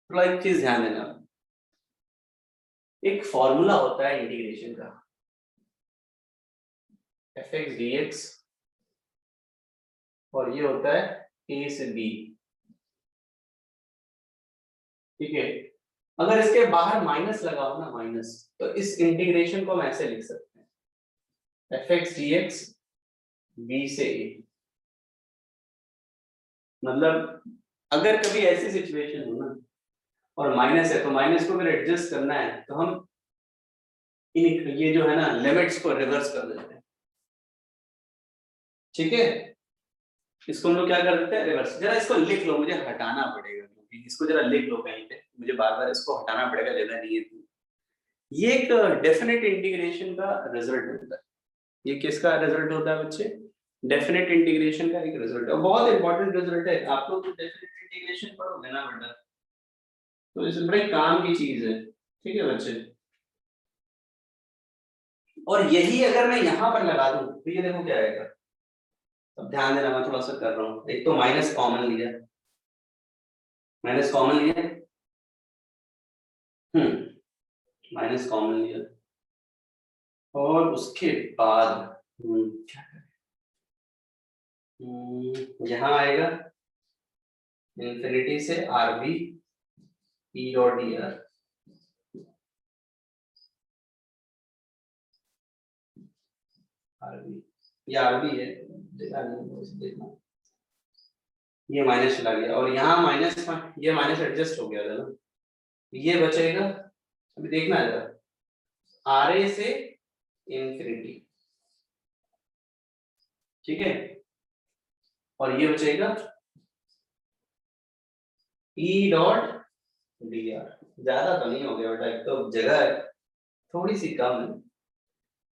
Speaker 1: थोड़ा एक चीज ध्यान देना, एक फॉर्मूला होता है इंटीग्रेशन का, एफ एक्स डी एक्स, और ये होता है ए से बी, ठीक है। अगर इसके बाहर माइनस लगाओ ना, माइनस, तो इस इंटीग्रेशन को हम ऐसे लिख सकते हैं, F X D X B से ए। मतलब अगर कभी ऐसी सिचुएशन हो ना और माइनस है, तो माइनस को अगर एडजस्ट करना है तो हम इन ये जो है ना लिमिट्स को रिवर्स कर देते हैं, ठीक है। इसको हम लोग क्या कर देते हैं, रिवर्स। जरा इसको लिख लो, मुझे हटाना पड़ेगा, क्योंकि इसको जरा लिख लो कहीं पे, मुझे बार बार इसको हटाना पड़ेगा, लेना नहीं है। ये एक डेफिनेट इंटीग्रेशन का रिजल्ट होता है। ये किसका रिजल्ट होता है बच्चे, डेफिनेट इंटीग्रेशन का एक रिजल्ट है, बहुत इंपॉर्टेंट रिजल्ट है। आप लोग तो डेफिनेट इंटीग्रेशन पढ़ोगे ना बेटा, तो इसमें बड़े काम की चीज है, ठीक है बच्चे। और यही अगर मैं यहां पर लगा दूं तो ये देखो क्या आएगा। अब ध्यान देना, मैं थोड़ा सा कर रहा हूँ, एक तो माइनस कॉमन लिया, माइनस कॉमन लिया, माइनस कॉमन लिया, और उसके बाद क्या करें, यहां आएगा इन्फिनिटी से RB E dot D R, RB, ये आरबी है, देखा नहीं, देखना, ये माइनस चला गया, और यहाँ माइनस, ये माइनस एडजस्ट हो गया था ना, ये बचेगा, अभी देखना जरा, आर ए से इन्फिनिटी, ठीक है, और ये बचेगा ई डॉट डी आर। ज्यादा तो नहीं हो गया बेटा, एक तो जगह है थोड़ी सी कम है,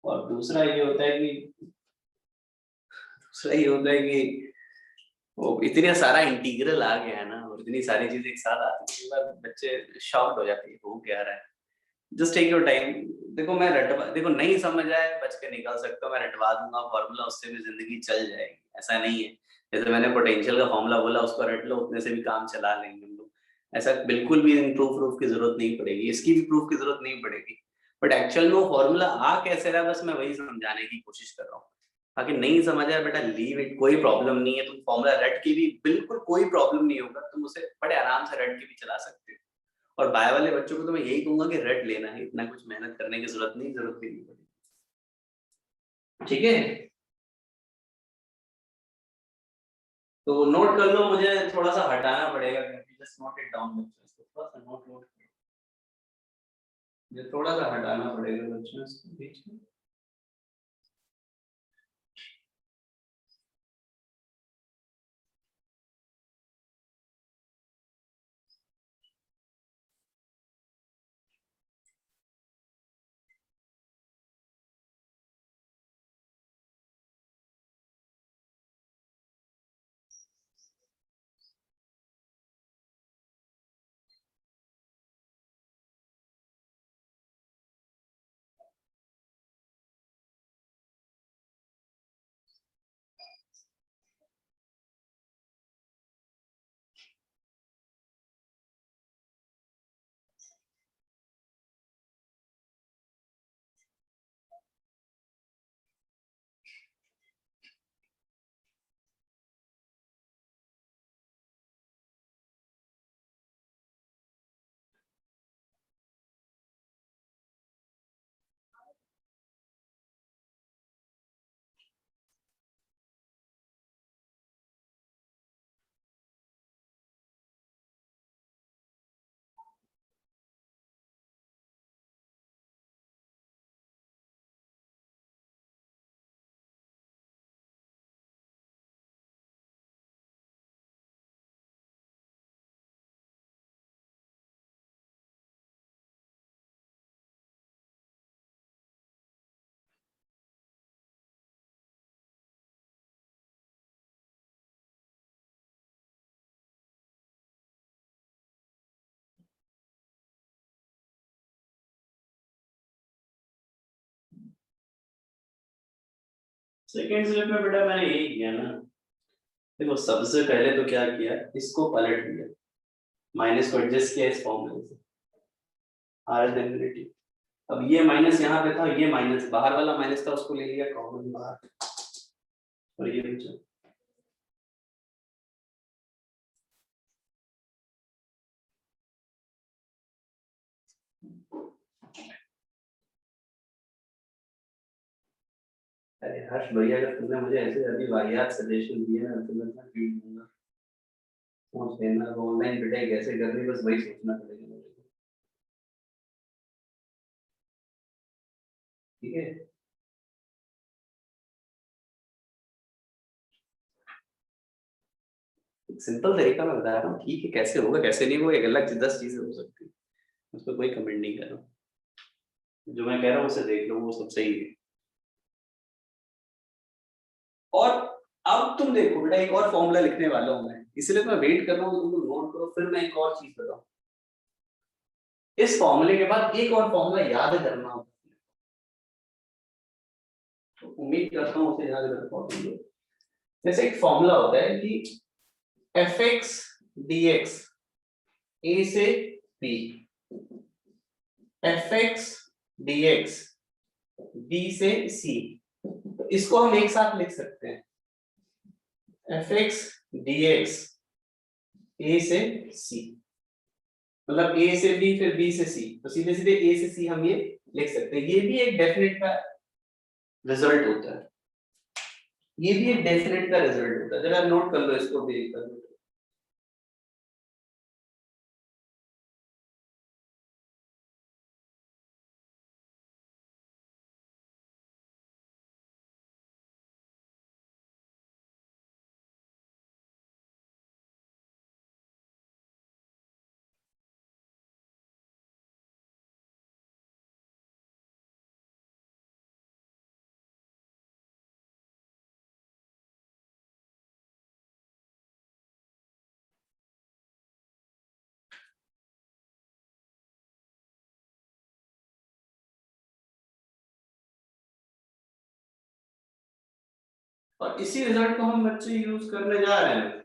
Speaker 1: और दूसरा ये होता है कि वो इतने सारा इंटीग्रल आ गया है ना, और इतनी सारी चीजें एक साथ आती है, बार बच्चे शॉक्ड हो जाते हैं, हो क्या रहा है। Just take your time. देखो मैं रटवा, देखो नहीं समझ आए बच के निकल सकता हूँ, मैं रटवा दूंगा फॉर्मूला, उससे भी जिंदगी चल जाएगी, ऐसा नहीं है। जैसे मैंने पोटेंशियल का फॉर्मूला बोला, उसको रट लो, उतने से भी काम चला लेंगे हम लोग, ऐसा बिल्कुल भी प्रूफ की जरूरत नहीं पड़ेगी, इसकी भी प्रूफ की जरूरत नहीं पड़ेगी। बट एक्चुअल में वो फॉर्मूला आ कैसे रहा है, बस मैं वही समझाने की कोशिश कर रहा हूँ। बाकी नहीं समझ आया बेटा, लीव इट, कोई प्रॉब्लम नहीं है, तुम फॉर्मूला रट के भी, बिल्कुल कोई प्रॉब्लम नहीं होगा, तुम उसे बड़े आराम से रट के भी चला सकते हो। और बाय वाले बच्चों को तो मैं यही कहूंगा कि रट लेना है, इतना कुछ मेहनत करने की जरूरत नहीं, जरूरत भी नहीं पड़ेगी, ठीक है। तो नोट कर लो, मुझे थोड़ा सा हटाना पड़ेगा, जस्ट नोट इट डाउन बच्चों, थोड़ा सा नोट नोट, मुझे थोड़ा सा हटाना पड़ेगा बच्चों इसको बीच में। सेकेंड स्टेप में बेटा मैंने यही किया ना, देखो सबसे पहले तो क्या किया, इसको पलट दिया, माइनस को एडजस्ट किया इस फॉर्मूले से, आर इनफिनिटी। अब ये माइनस यहाँ पे था, ये माइनस बाहर वाला माइनस था, उसको ले लिया कॉमन बाहर, और ये बचा। अरे हर्ष भैया, अगर तुमने मुझे ऐसे अभी वाहियात सजेशन दिए ना तो मैं ट्वीट दूंगा, सोच लेना ऑनलाइन पिटाई कैसे करनी, बस वही सोचना पड़ेगा मुझे को। ठीक है, सिंपल तरीका मैं बता रहा हूँ, ठीक है, कैसे होगा कैसे नहीं होगा एक अलग 10 चीजें हो सकती है, उस पर कोई कमेंट नहीं कर रहा हूँ, जो मैं कह रहा हूँ उसे देख लो, वो सब सही है। और अब तुम देखो बेटा, एक और फॉर्मूला लिखने वाला हूँ मैं, इसलिए मैं वेट कर रहा हूँ, तुम नोट करो, फिर मैं एक और चीज बताऊँ। इस फॉर्मूले के बाद एक और फॉर्मूला याद करना होगा, तो उम्मीद करता हूँ उसे याद कर पाओगे। जैसे एक फॉर्मूला होता है कि F X D X A से B, F X D X B से सी, तो इसको हम एक साथ लिख सकते हैं, F X D X A से सी, मतलब ए से बी फिर बी से सी, तो सीधे सीधे ए से सी हम ये लिख सकते हैं। ये भी एक डेफिनेट का रिजल्ट होता है, ये भी एक डेफिनेट का रिजल्ट होता है, जरा नोट कर लो इसको भी एक बार। और इसी रिजल्ट को हम बच्चे यूज करने जा रहे हैं।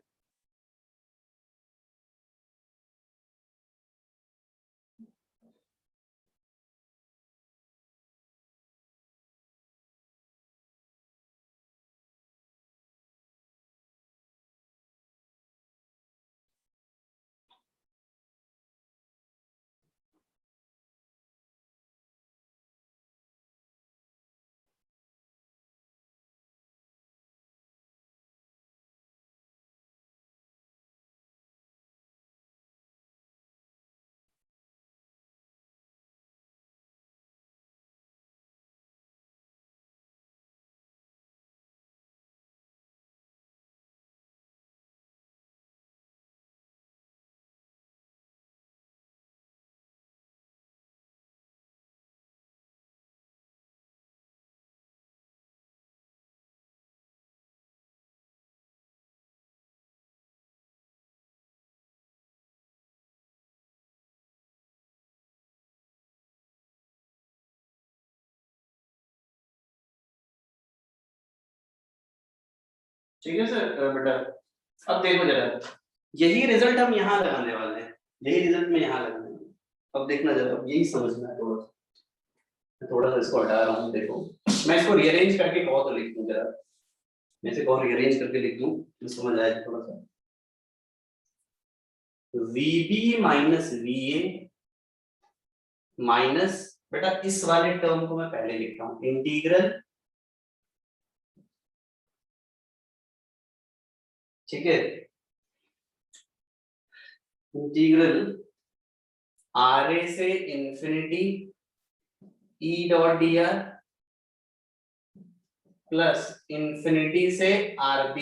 Speaker 1: ठीक है सर बेटा, अब देखो जरा, यही रिजल्ट हम यहाँ लगाने वाले हैं, यही रिजल्ट में यहाँ लगाने वाले हैं। अब देखना जरा, यही समझना है थोड़ा सा, मैं थोड़ा सा इसको हटा रहा हूँ, देखो मैं इसको रीअरेंज करके कहो तो लिख दूँ जरा, मैं इसे कहो रीअरेंज करके लिख दूँ तो समझ आए थोड़ा सा। VB माइनस VA माइनस, बेटा इस वाले टर्म को मैं पहले लिख रहा हूँ, इंटीग्रल, ठीक है, इंटीग्रल RA से infinity E dot dr plus infinity से RB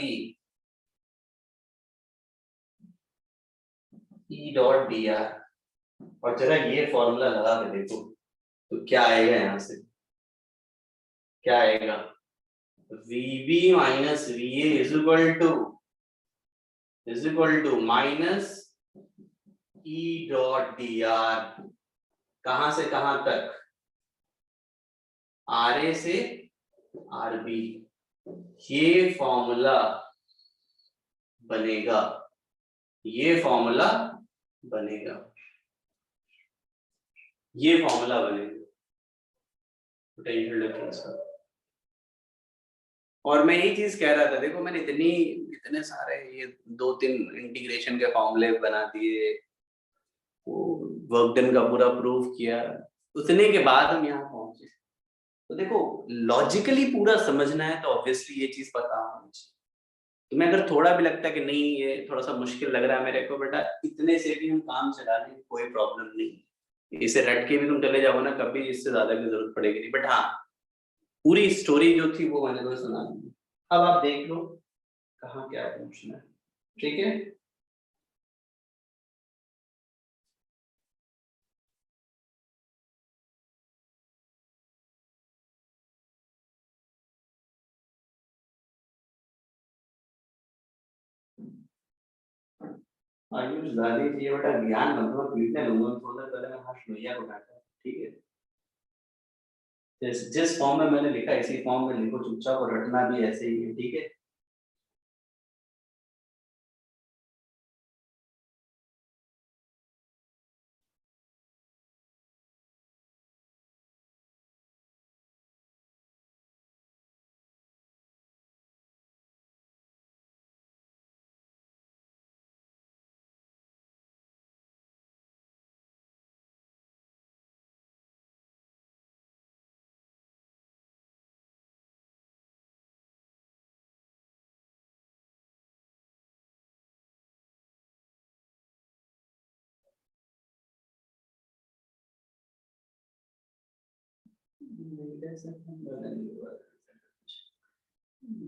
Speaker 1: E डॉट dr, और जरा ये फॉर्मूला लगा के देखो तो क्या आएगा, यहां से क्या आएगा, VB minus VA is equal to minus E dot dr, कहां से कहां तक, RA से RB, ये फॉर्मूला बनेगा, ये फॉर्मूला बनेगा, ये फॉर्मूला बनेगा पोटेंशियल डिफरेंस का। और मैं यही चीज कह रहा था, देखो मैंने इतने सारे ये 2-3 इंटीग्रेशन के फॉर्मूले बना दिए, वर्क डन का पूरा प्रूफ किया, उतने के बाद हम यहाँ पहुंचे। तो देखो लॉजिकली पूरा समझना है तो ऑब्वियसली ये चीज पता होनी चाहिए। तुम्हें अगर थोड़ा भी लगता है कि नहीं ये थोड़ा सा मुश्किल लग रहा है मेरे को, बेटा इतने से भी हम काम चला लें, कोई प्रॉब्लम नहीं। इसे रट के भी तुम चले जाओ ना, कभी इससे ज्यादा की जरूरत पड़ेगी नहीं। बट हाँ, पूरी स्टोरी जो थी वो मैंने तुम्हें सुना दी। अब आप देख लो कहाँ क्या पूछना है, ठीक है। आयुष दादी जी बेटा ज्ञान मतलब पीटने लूंगा थोड़ा, पहले मैं हाथ मैया को काटा, ठीक है। जिस फॉर्म में मैंने लिखा इसी फॉर्म में लिखो चुपचाप, और रटना भी ऐसे ही है, ठीक है।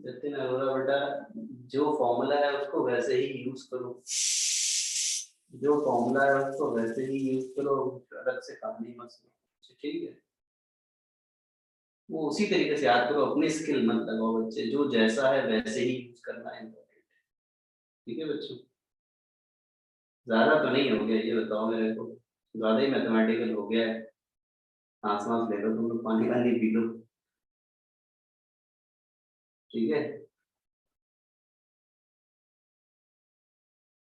Speaker 1: जतिन अरोड़ा बेटा, जो फॉर्मूला है उसको वैसे ही यूज करो, जो फॉर्मूला है उसको वैसे ही यूज करो, अलग से कहानी मत सुनो, ठीक है। वो उसी तरीके से याद करो, अपनी स्किल मत लगाओ बच्चे, जो जैसा है वैसे ही यूज करना है, ठीक है बच्चों। ज्यादा तो नहीं हो गया ये बताओ मेरे को, ज्यादा ही मैथमेटिकल हो गया है। सांस वांस ले लो तुम लोग, पानी वानी पी लो, ठीक है।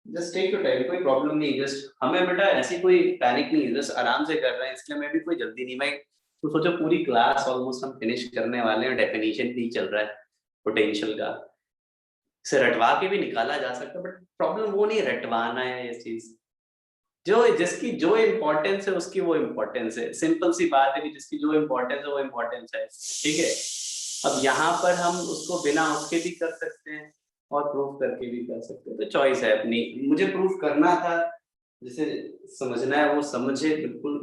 Speaker 1: जस्ट टेक योर टाइम, कोई प्रॉब्लम नहीं, जस्ट हमें बेटा ऐसी कोई पैनिक नहीं है, जस्ट आराम से कर रहे हैं, इसलिए मैं भी कोई जल्दी नहीं। मैं तो सोचो पूरी क्लास ऑलमोस्ट हम फिनिश करने वाले हैं, डेफिनेशन भी चल रहा है पोटेंशियल का, इसे रटवा के भी निकाला जा सकता है, बट प्रॉब्लम वो नहीं रटवाना है ये चीज। जो जिसकी जो इम्पोर्टेंस है उसकी वो इम्पोर्टेंस है, सिंपल सी बात है कि जिसकी जो इम्पोर्टेंस है वो इम्पोर्टेंस है, ठीक है। अब यहाँ पर हम उसको बिना उसके भी कर सकते हैं और प्रूफ करके भी कर सकते हैं, तो चॉइस है अपनी। मुझे प्रूफ करना था, जिसे समझना है वो समझे बिल्कुल,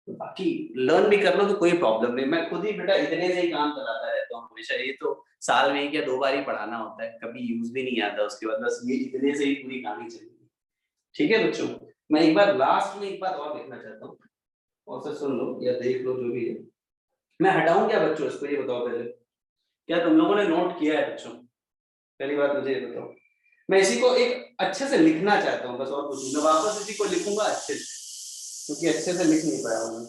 Speaker 1: बाकी लर्न भी कर लो तो कोई प्रॉब्लम नहीं। मैं खुद ही बेटा इतने से ही काम चलाता रहता हूँ हमेशा, ये तो साल में एक या 2 बार ही पढ़ाना होता है, कभी यूज भी नहीं आता उसके बाद, बस ये इतने से ही पूरी कहानी चलेगी, ठीक है बच्चों। मैं एक बार लास्ट में एक बात और देखना चाहता हूँ, और से सुन लो या देख लो जो भी है। मैं हटाऊं क्या बच्चों इसको, ये बताओ पहले, क्या तुम लोगों ने नोट किया है बच्चों? पहली बात मुझे ये बताओ। मैं इसी को एक अच्छे से लिखना चाहता हूँ बस, और कुछ नहीं। मैं वापस इसी को लिखूंगा अच्छे से, क्योंकि अच्छे से लिख नहीं पाया हूँ मैं।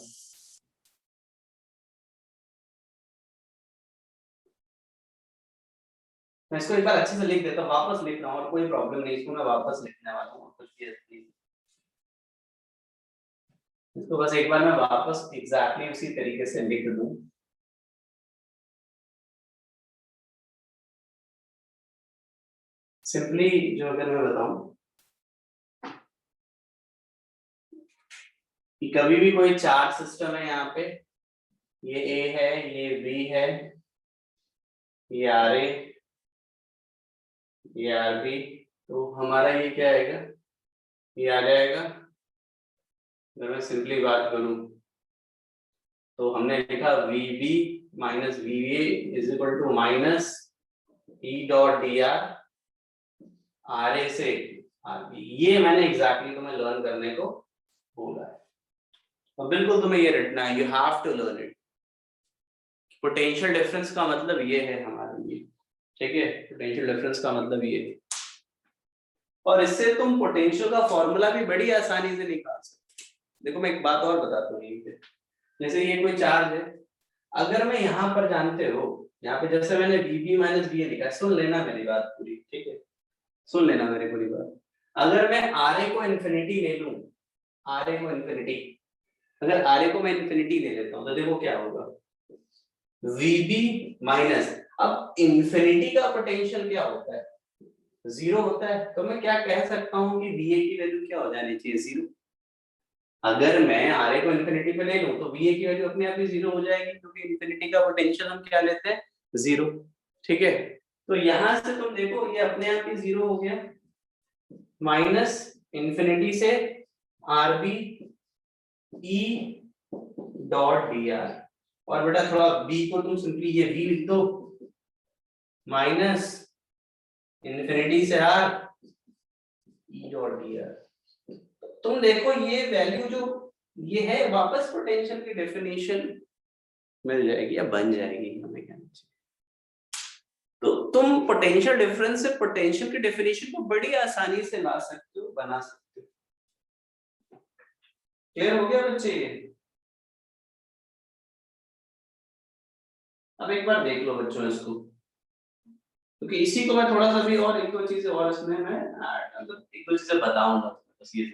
Speaker 1: मैं इसको एक बार अच्छे से लिख देता हूँ, वापस लिख रहा हूँ, और कोई प्रॉब्लम नहीं, इसको मैं वापस लिखने वाला हूँ, कुछ भी ऐसी, इसको बस एक बार मैं वापस एग्जैक्टली उसी तरीके से लिख दूं। सिंपली जो अगर मैं बताऊं कि कभी भी कोई चार्ज सिस्टम है यहाँ पे, ये ए है, ये बी है, ये आर ए, ये आर बी, तो हमारा ये क्या आएगा, ये आ जाएगा। अगर मैं सिंपली बात करूं तो हमने लिखा V B minus V A is equal to minus E dot D R, R A से आर बी। ये मैंने एग्जैक्टली तुम्हें लर्न करने को बोला है, और बिल्कुल तुम्हें ये रटना है, you have to learn it. Potential difference का मतलब ये है हमारे लिए, ठीक है। पोटेंशियल डिफरेंस का मतलब ये है, और इससे तुम पोटेंशियल का फॉर्मूला भी बड़ी आसानी से निकाल सकते हो। देखो मैं एक बात और बताता हूँ यहीं पे, जैसे ये कोई चार्ज है, अगर मैं यहाँ पर जानते हो यहाँ पे जैसे मैंने VB माइनस VA लिखा है, सुन लेना मेरी बात पूरी, ठीक है, सुन लेना मेरी पूरी बात। अगर मैं RA को इन्फिनिटी ले लूं, RA को इन्फिनिटी, अगर RA को मैं इन्फिनिटी ले लेता हूँ तो देखो क्या होगा, VB माइनस, अब इन्फिनिटी का पोटेंशियल क्या होता है, 0 होता है, तो मैं क्या कह सकता हूँ कि VA की वैल्यू क्या हो जानी चाहिए, 0। अगर मैं RA को इन्फिनिटी पे ले लूं तो VA की वैल्यू अपने आप ही 0 हो जाएगी, क्योंकि इन्फिनिटी का पोटेंशियल हम क्या लेते हैं, 0, ठीक है। तो यहां से तुम देखो ये अपने आप ही 0 हो गया, माइनस इन्फिनिटी से RB E डॉट dr, और बेटा थोड़ा B को तुम सिंपली ये V लिख दो, माइनस इन्फिनिटी से R E डॉट dr। तुम देखो ये वैल्यू जो ये है वापस पोटेंशियल की डेफिनेशन मिल जाएगी या बन जाएगी, हमें कहना चाहिए। तो तुम पोटेंशियल डिफरेंस से पोटेंशियल की डेफिनेशन को बड़ी आसानी से ला सकते हो, बना सकते हो। क्लियर हो गया बच्चे? अब एक बार देख लो बच्चों इसको, क्योंकि इसी को मैं थोड़ा सा भी और एक दो चीजें और इसमें मैं मतलब एक दो चीजें बताऊंगा बस ये।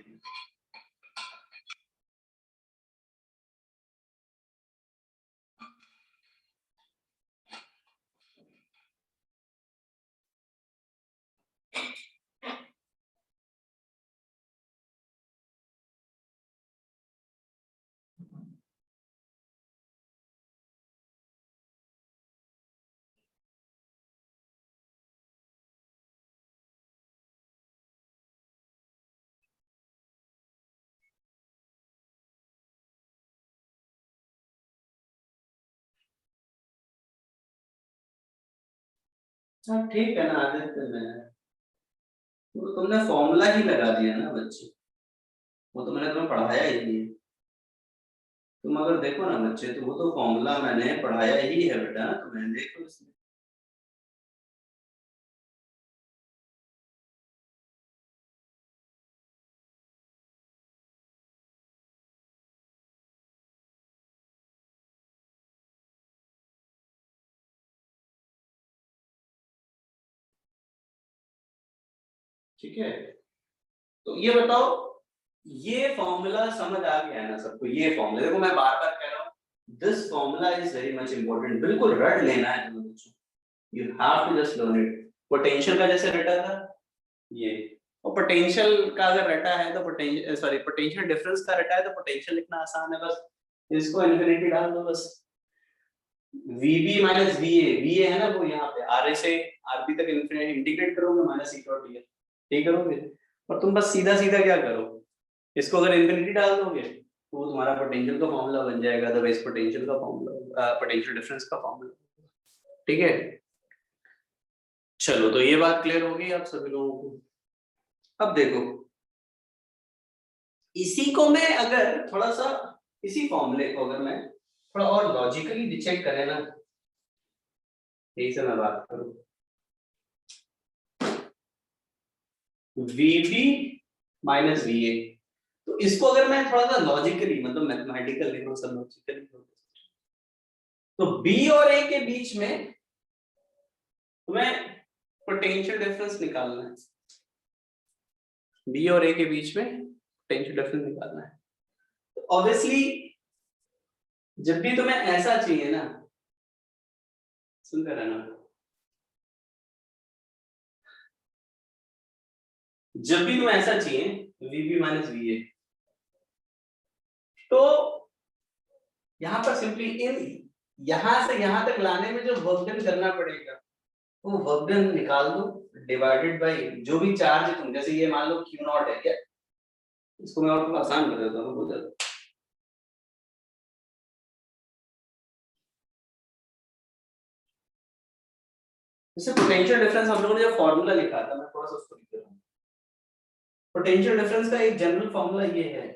Speaker 1: हाँ ठीक है ना आदित्य, में तो तुमने फॉर्मूला ही लगा दिया ना बच्चे, वो तो मैंने तुम्हें पढ़ाया ही नहीं है। तुम अगर देखो ना बच्चे, तो वो तो फॉर्मूला मैंने पढ़ाया ही है बेटा, तो मैंने देखो इसमें। ठीक है, तो ये बताओ, ये फॉर्मूला समझ आ गया ना सबको? ये फॉर्मूला देखो, मैं बार बार कह रहा हूँ, this formula is very much important, बिल्कुल रट लेना है तुम्हें बच्चों, you have to just learn it. Potential का जैसे रटा था ये, और पोटेंशियल का अगर रटा है तो पोटेंशियल, सॉरी पोटेंशियल डिफरेंस का रटा है तो पोटेंशियल लिखना आसान है, बस इसको इन्फिनिटी डाल दो बस। VB माइनस VA है ना वो यहाँ पे, RA से RB तक इंटीग्रेट करोगे, माइनस E डॉट dr, ठीक करोगे, और तुम बस सीधा सीधा क्या करो, इसको अगर इन्फिनिटी डाल दोगे तो वो तुम्हारा पोटेंशियल का फॉर्मूला बन जाएगा, अदरवाइज पोटेंशियल का फॉर्मूला, पोटेंशियल डिफरेंस का फॉर्मूला, ठीक है। चलो तो ये बात क्लियर हो गई आप सभी लोगों को। अब देखो, इसी को मैं अगर थोड़ा सा, इसी फॉर्मूले को अगर मैं थोड़ा और लॉजिकली चेक करें ना, यही से मैं बात करूं, VB माइनस VA, तो इसको अगर मैं थोड़ा सा लॉजिकली, मतलब मैथमेटिकली थोड़ा सा लॉजिकली, तो B और A के बीच में तुम्हें पोटेंशियल डिफरेंस निकालना है, B और A के बीच में पोटेंशियल डिफरेंस निकालना है। तो ऑब्वियसली जब भी तुम्हें ऐसा चाहिए ना, सुनकर रहना, जब भी तुम्हें ऐसा चाहिए VB माइनस VA, तो यहां पर सिंपली इन यहां से यहां तक लाने में जो वर्क डन करना पड़ेगा वो वर्क डन निकाल दो, डिवाइडेड बाय जो भी चार्ज है तुम, जैसे ये मान लो Q नॉट है क्या, इसको मैं और आसान कर देता हूँ बहुत ज्यादा। जैसे पोटेंशियल डिफरेंस हम लोगों ने जो फॉर्मूला लिखा था, मैं थोड़ा सा उसको लिख देता हूँ। पोटेंशियल डिफरेंस का एक जनरल फॉर्मूला ये है,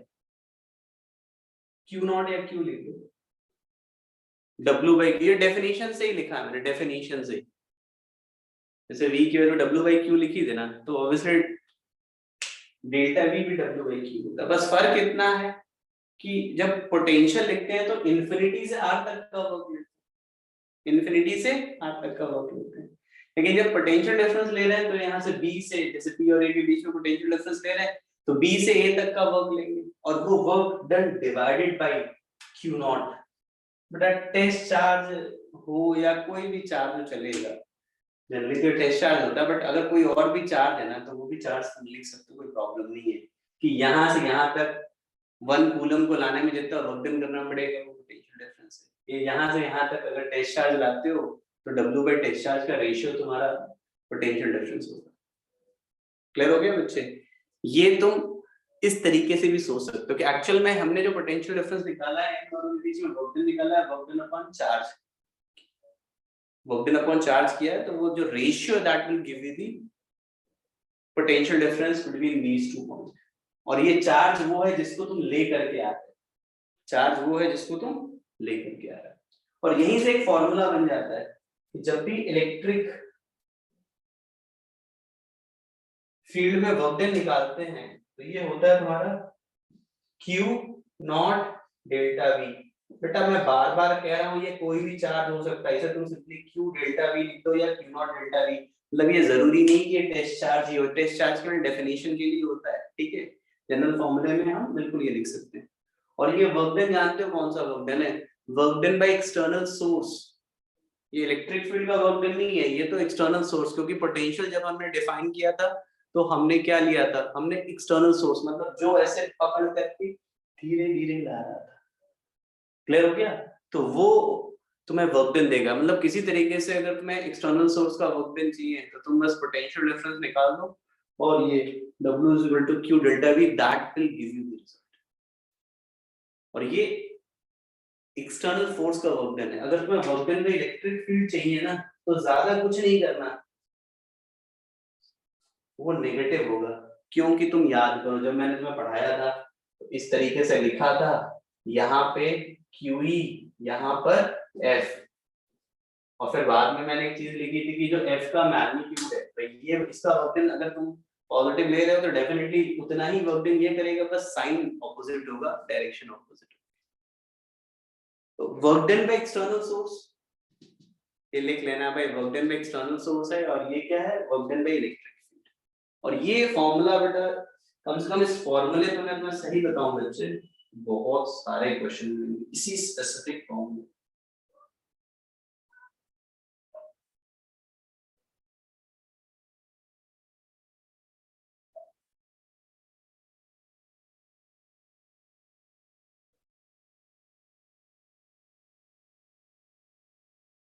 Speaker 1: Q नॉट या Q लिख दो, W बाई, ये डेफिनेशन से ही लिखा है मैंने, डेफिनेशन से, जैसे V की वैल्यू W बाई Q लिखी थी ना, तो ऑब्वियसली डेल्टा V भी W बाई Q होता है। बस फर्क इतना है कि जब पोटेंशियल लिखते हैं तो इन्फिनिटी से R तक का वर्क, इन्फिनिटी से आर तक का वर्क लेते हैं। लेकिन जब पोटेंशियल डिफरेंस ले रहे हैं तो यहाँ से बी से, जैसे पी और ए के बीच में पोटेंशियल डिफरेंस ले रहे हैं तो बी से ए तक का वर्क लेंगे और वो work done divided bye Q not. बेटा टेस्ट चार्ज हो या कोई भी चार्ज चलेगा, जनरली तो टेस्ट चार्ज होता है, बट अगर कोई और भी चार्ज है ना तो वो भी चार्ज तुम लिख सकते हो, कोई प्रॉब्लम नहीं है कि यहाँ से यहाँ तक 1 कूलम को लाने में जितना वर्क डन करना पड़ेगा वो पोटेंशियल डिफरेंस है। ये यहाँ से यहाँ तक अगर टेस्ट चार्ज लाते हो तो W बाय टेस्ट चार्ज का रेशियो तुम्हारा पोटेंशियल डिफरेंस होगा। क्लियर हो गया बच्चे? ये तुम इस तरीके से भी सोच सकते हो कि एक्चुअल में हमने जो पोटेंशियल डिफरेंस निकाला है इन दोनों के बीच में वर्क डन निकाला है, work done upon charge, work done upon charge किया है, तो वो जो ratio that will give you the potential difference between these two points. और ये चार्ज वो है जिसको तुम ले करके आते हो, चार्ज वो है जिसको तुम ले करके आ रहे हो। और यहीं से एक फॉर्मूला बन जाता है कि जब भी इलेक्ट्रिक फील्ड में वर्क डन निकालते हैं तो ये होता है तुम्हारा Q नॉट डेल्टा V। बेटा मैं बार बार कह रहा हूँ ये कोई भी चार्ज हो सकता है, इसे तुम सिंपली Q डेल्टा V लिख दो या Q नॉट डेल्टा V, मतलब ये जरूरी नहीं कि ये टेस्ट चार्ज ही हो, टेस्ट चार्ज केवल डेफिनेशन के लिए होता है, ठीक है। जनरल फॉर्मूले में हम बिल्कुल ये लिख सकते हैं। और ये वर्क डन जानते हो कौन सा वर्क डन है? Work done by external source. ये इलेक्ट्रिक फील्ड का वर्क डन नहीं है, ये तो एक्सटर्नल सोर्स, क्योंकि पोटेंशियल जब हमने डिफाइन किया था तो हमने क्या लिया था, हमने एक्सटर्नल सोर्स मतलब जो ऐसे पकड़ करके धीरे धीरे ला रहा था। क्लियर हो गया? तो वो तुम्हें वर्क डन देगा, मतलब किसी तरीके से अगर तुम्हें एक्सटर्नल सोर्स का वर्क डन चाहिए तो तुम बस पोटेंशियल डिफरेंस निकाल दो और ये W is equal to Q delta V, that will give you the result। और ये एक्सटर्नल फोर्स का वर्क डन है। अगर तुम्हें वर्क डन में इलेक्ट्रिक फील्ड चाहिए ना तो ज्यादा कुछ नहीं करना, वो नेगेटिव होगा, क्योंकि तुम याद करो जब मैंने तुम्हें पढ़ाया था तो इस तरीके से लिखा था, यहाँ पे QE, यहाँ पर F, और फिर बाद में मैंने एक चीज लिखी थी कि जो F का मैग्नीट्यूड है तो ये इसका वर्क डन अगर तुम पॉजिटिव ले रहे हो तो डेफिनेटली उतना ही वर्क डन ये करेगा, बस साइन ऑपोजिट होगा, डायरेक्शन ऑपोजिट। तो work done by external source ये लिख लेना भाई, work done by external source है और ये क्या है, work done by electric field. और ये फॉर्मूला बेटा कम से कम इस फॉर्मूले पे मैं तुम्हें सही बताऊं बच्चे बहुत सारे क्वेश्चन इसी स्पेसिफिक फॉर्मूले